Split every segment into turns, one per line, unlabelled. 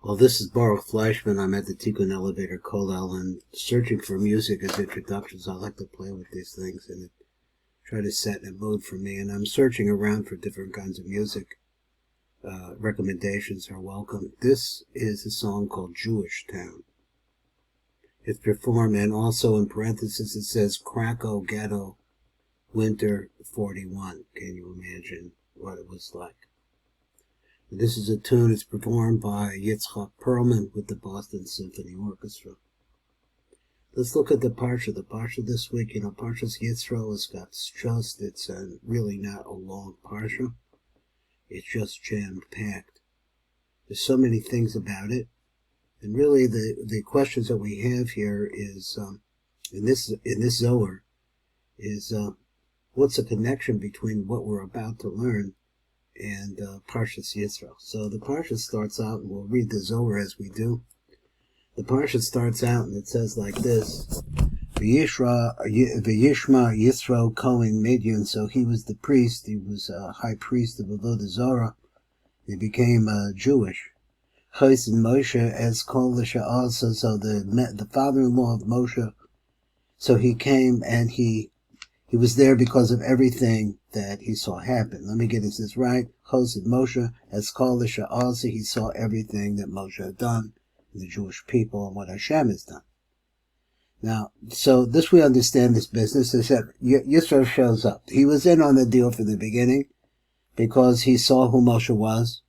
Well, this is Baruch Fleischman. I'm at the Tikkun Elevator Kollel and searching for music as introductions. I like to play with these things and try to set a mood for me. And I'm searching around for different kinds of music. Recommendations are welcome. This is a song called Jewish Town. It's performed, and also in parentheses it says Krakow Ghetto Winter 41. Can you imagine what it was like? This is a tune that's performed by Yitzchak Perlman with the Boston Symphony Orchestra. Let's look at the Parsha. The Parsha this week, Parshas Yisro it's really not a long Parsha. It's just jam-packed. There's so many things about it. And really the questions that we have here is, in this Zohar, is what's the connection between what we're about to learn and Parshas Yisro. So the Parsha starts out, and we'll read the Zohar as we do. The Parsha starts out, and it says like this: V'yishma Yisro Kohen Midian. So he was the priest. He was a high priest of Avodah Zarah. He became Jewish. Chosed Moshe as kol l'sha'asa. So the father-in-law of Moshe. So he came, and he was there because of everything that he saw happen. Let me get this right. Chosed Moshe as kol l'sha'asa. He saw everything that Moshe had done, and the Jewish people, and what Hashem has done. Now, so this we understand this business. Is that Yisro shows up. He was in on the deal from the beginning because he saw who Moshe was,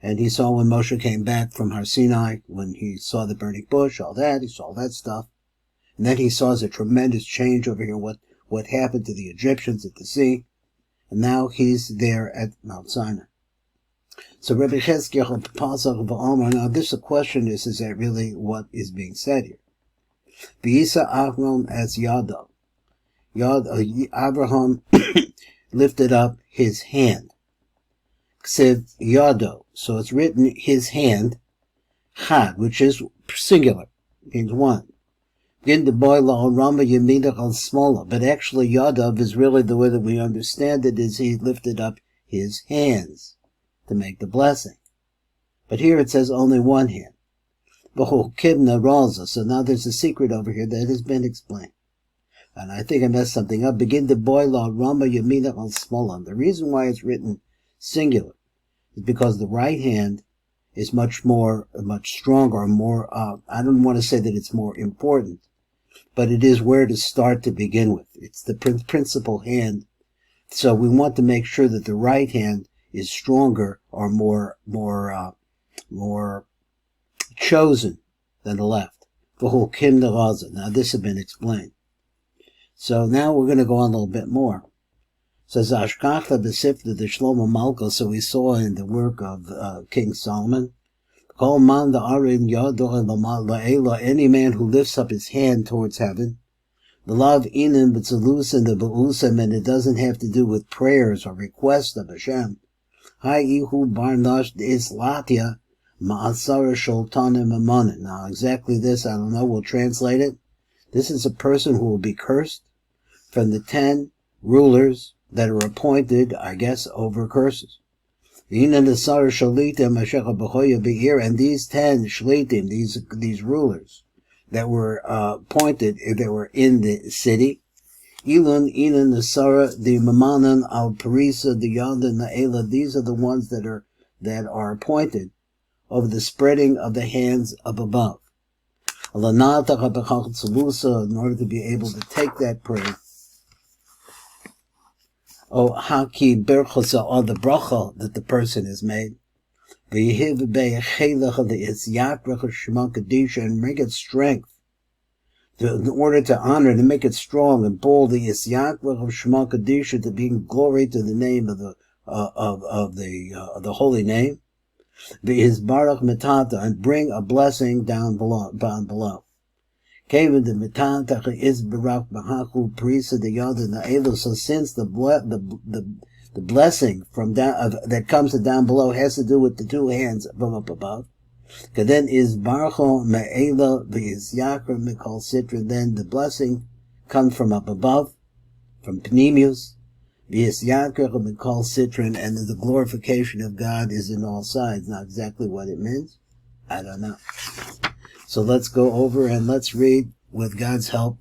and he saw when Moshe came back from Har Sinai, when he saw the burning bush, all that, he saw all that stuff. And then he saw a tremendous change over here, what happened to the Egyptians at the sea, and now he's there at Mount Sinai. So Rabbi Cheskel Pasach v'Omer. Now this question is that really what is being said here? V'yisa Avram as Yado. Abraham lifted up his hand. Ksiv Yado. So it's written his hand, Chad, which is singular, means one. But actually Yadav is really the way that we understand it, is he lifted up his hands to make the blessing. But here it says only one hand. So now there's a secret over here that has been explained. And I think I messed something up. The reason why it's written singular is because the right hand is much stronger, more, I don't want to say that it's more important, but it is where to start to begin with. It's the principal hand. So we want to make sure that the right hand is stronger or more chosen than the left. Now this has been explained. So now we're going to go on a little bit more. So Zashkachta B'Sifta the Shlomo Malka. So we saw in the work of King Solomon, any man who lifts up his hand towards heaven, the love inim b'tzalusim the ba'usam, and it doesn't have to do with prayers or requests of Hashem. Ha'ihu barnash islatya ma'asara sholtanim amanin. Now exactly this, I don't know, we'll translate it. This is a person who will be cursed from the 10 rulers that are appointed, I guess, over curses. And these 10 shlitim, these rulers that were appointed, that were in the city, Ilun Nasara, the Mamanan al Parisa, the Yanda Naela, these are the ones that are appointed over the spreading of the hands up above. In order to be able to take that prayer, haki berchosa, or the bracha that the person has made, and make it strength, in order to honor, to make it strong and bold, the Isyak of Shema Kadisha, to bring glory to the name of the holy name, his Baruch Metata, and bring a blessing down below. Kevin the Metata is Barak Bahaku Prisa the Yada Naelo. So since the blessing from down that comes to down below has to do with the two hands from up above. Then is Barcho Me'ela V'Yizyakra Mikol Sitra. Then the blessing comes from up above, from Pneumius. V'Yizyakra Mikol Sitrin, and the glorification of God is in all sides. Not exactly what it means, I don't know. So let's go over and let's read, with God's help,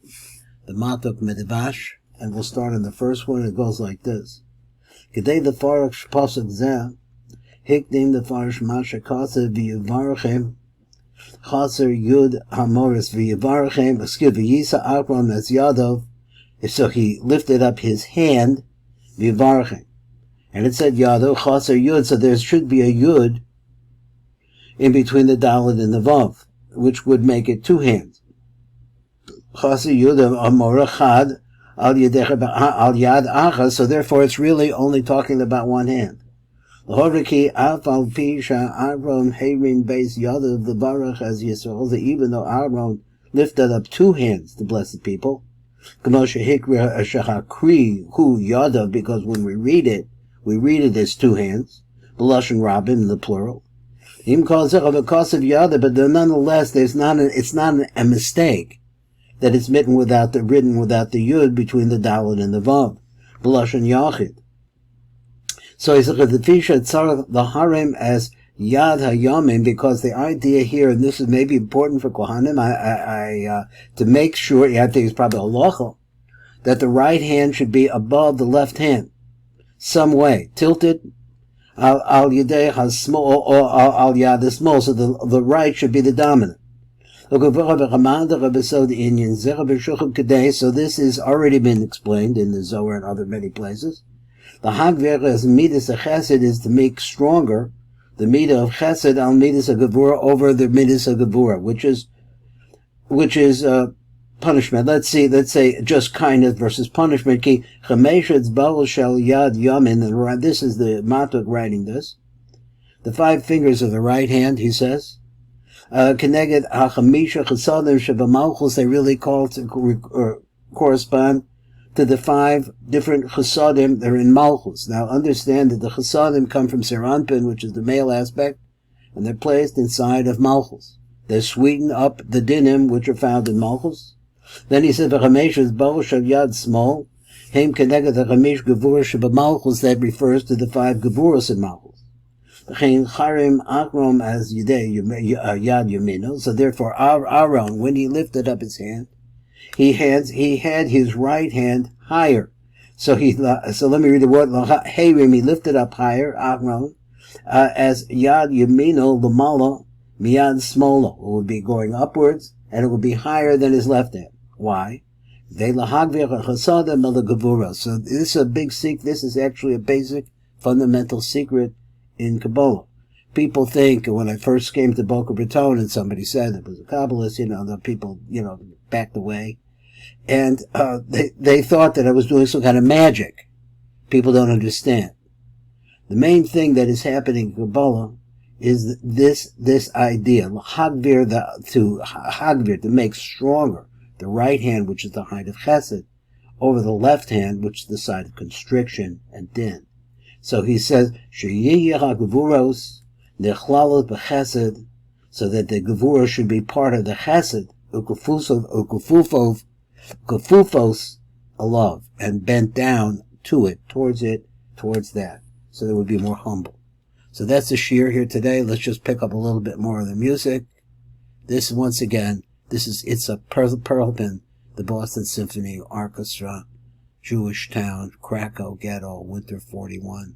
the Matuk Medivash, and we'll start on the first one. It goes like this. Kedei the Farish Pasuk Zeh, Hikdim the Farish Masha Kasa V'Yivarachem, Chaser Yud Hamoris V'Yivarachem, V'Yisa Akron as Yadov, so he lifted up his hand, V'Yivarachem. And it said Yadov, Chaser Yud, so there should be a Yud in between the Dalet and the Vav, which would make it two hands. Chaser Yud Amorachad al Yad Acha, so therefore it's really only talking about one hand. L'horiki afal pisha Aaron Herim Beis Yadav the Baruch as Yisrael, even though Aaron lifted up two hands to bless the people. K'moshe Hikri Shachakri Hu Yadav, because when we read it as two hands. B'lashon Rabin in the plural. Im calls it a cause of Yadav, but nonetheless, it's not a mistake that it's written without the Yud between the Dalet and the Vav. B'lashon Yachid. So he said the Fisha tzarech the harem as Yad HaYamim, because the idea here, and this is maybe important for Kohanim, to make sure, I think it's probably a halacha, that the right hand should be above the left hand, some way, tilted, al yadei hasmol, or al yad hasmol, so the right should be the dominant. So this has already been explained in the Zohar and other many places. The hagver as midas of chesed is to make stronger the midah of chesed al midas of gevura over the midas of gevura, which is punishment. Let's say just kindness versus punishment. Ki chameshet bal shel yad yamin, and this is the Matuk writing this. The 5 fingers of the right hand, he says. Keneged hachamisha chesadim shebamalchus, they really correspond to the 5 different chesadim that are in Malchus. Now understand that the chesadim come from Seranpin, which is the male aspect, and they're placed inside of Malchus. They sweeten up the dinim which are found in Malchus. Then he said, "V'chamesh is bal shel yad small, heim keneged hachamish gevura shebamalchus," that refers to the 5 gevuras in Malchus. V'chein charim akrom as yadei yad yamino. So therefore, Aaron, when he lifted up his hand, he had his right hand higher. So let me read the word. Herim, he lifted up higher, Aaron, as yad yamino l'mala miyad smola. It would be going upwards, and it would be higher than his left hand. Why? So this is a big secret. This is actually a basic, fundamental secret in Kabbalah. People think, when I first came to Boca Raton and somebody said it was a Kabbalist, the people, backed away. And they thought that I was doing some kind of magic. People don't understand. The main thing that is happening in Kabbalah is this idea, to make stronger the right hand, which is the height of chesed, over the left hand, which is the side of constriction and din. So he says, Sheyiyyeh ha-gevuros nechlalos b'chesed, so that the gevura should be part of the chesed, ukufufos, alav, and bent down to it, towards that, so that it would be more humble. So that's the shir here today. Let's just pick up a little bit more of the music. This, once again, it's a Perlpin, the Boston Symphony Orchestra, Jewish Town, Krakow Ghetto, Winter 41.